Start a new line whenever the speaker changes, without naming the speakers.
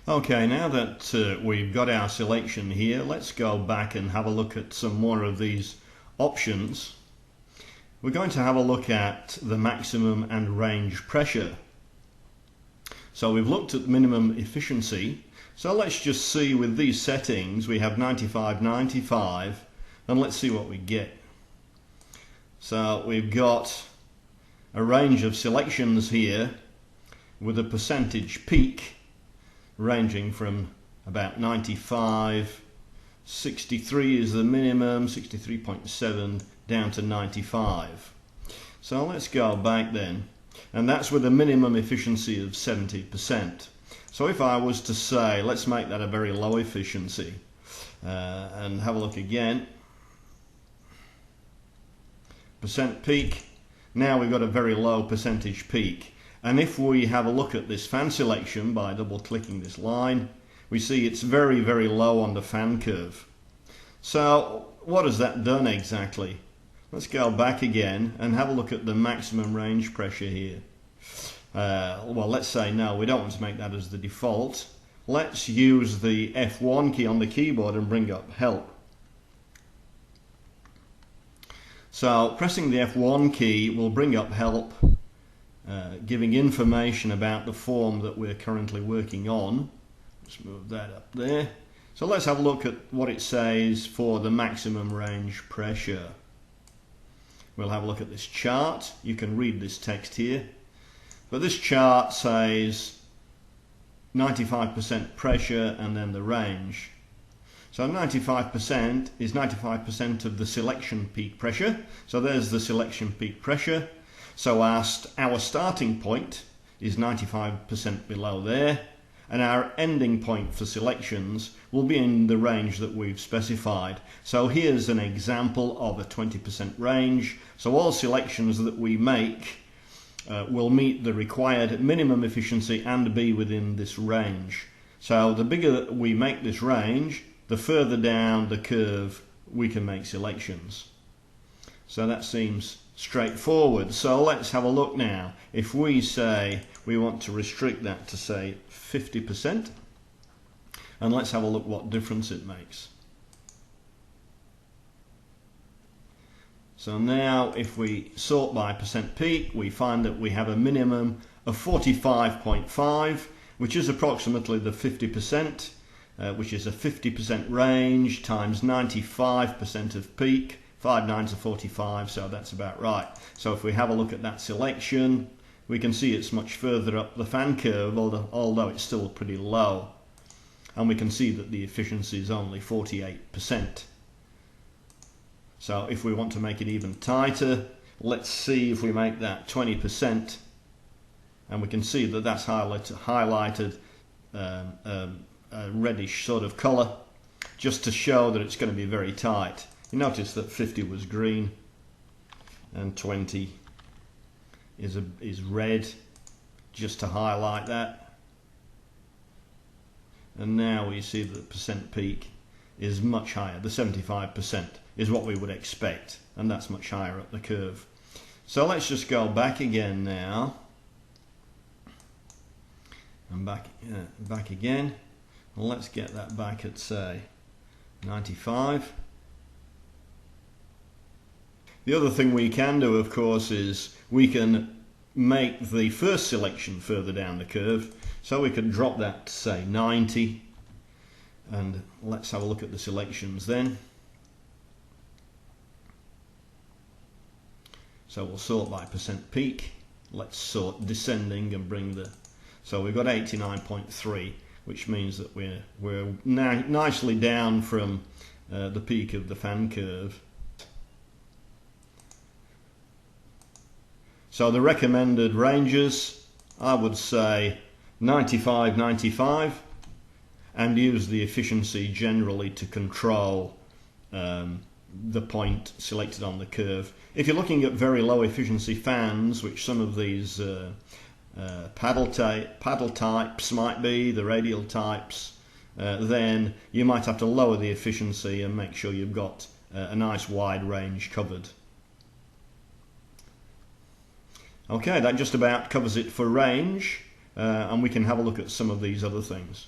Okay, now that we've got our selection here, let's go back and have a look at some more of these options. We're going to have a look at the maximum and range pressure. So we've looked at minimum efficiency. So let's just see, with these settings we have 95, 95, and let's see what we get. So we've got a range of selections here with a percentage peak ranging from about 95, 63 is the minimum, 63.7 down to 95. So let's go back then, and that's with a minimum efficiency of 70%. So if I was to say, let's make that a very low efficiency and have a look again, percent peak, now we've got a very low percentage peak. And if we have a look at this fan selection by double clicking this line, we see it's very, very low on the fan curve. So what has that done exactly? Let's go back again and have a look at the maximum range pressure here. Well, let's say no, we don't want to make that as the default. Let's use the F1 key on the keyboard and bring up help. So pressing the F1 key will bring up help, giving information about the form that we're currently working on. Let's move that up there. So let's have a look at what it says for the maximum range pressure. We'll have a look at this chart. You can read this text here. But this chart says 95% pressure and then the range. So 95% is 95% of the selection peak pressure. So there's the selection peak pressure. So our starting point is 95% below there, and our ending point for selections will be in the range that we've specified. So here's an example of a 20% range. So all selections that we make will meet the required minimum efficiency and be within this range. So the bigger we make this range, the further down the curve we can make selections. So that seems straightforward. So let's have a look now. If we say we want to restrict that to say 50%, and let's have a look what difference it makes. So now if we sort by percent peak, we find that we have a minimum of 45.5, which is approximately the 50%, which is a 50% range times 95% of peak. 5 9s are 45, so that's about right. So if we have a look at that selection, we can see it's much further up the fan curve, although it's still pretty low. And we can see that the efficiency is only 48%. So if we want to make it even tighter, let's see if we make that 20%, and we can see that that's highlighted a reddish sort of colour, just to show that it's going to be very tight. You notice that 50 was green and 20 is red, just to highlight that. And now we see that the percent peak is much higher. The 75% is what we would expect, and that's much higher up the curve. So let's just go back again now, and back again. Well, let's get that back at say 95. The other thing we can do, of course, is we can make the first selection further down the curve. So we could drop that to say 90, and let's have a look at the selections then. So we'll sort by percent peak. Let's sort descending and bring the, so we've got 89.3, which means that we're now nicely down from the peak of the fan curve. So the recommended ranges, I would say 95, 95, and use the efficiency generally to control the point selected on the curve. If you're looking at very low efficiency fans, which some of these paddle types might be, the radial types, then you might have to lower the efficiency and make sure you've got a nice wide range covered. Okay, that just about covers it for range, and we can have a look at some of these other things.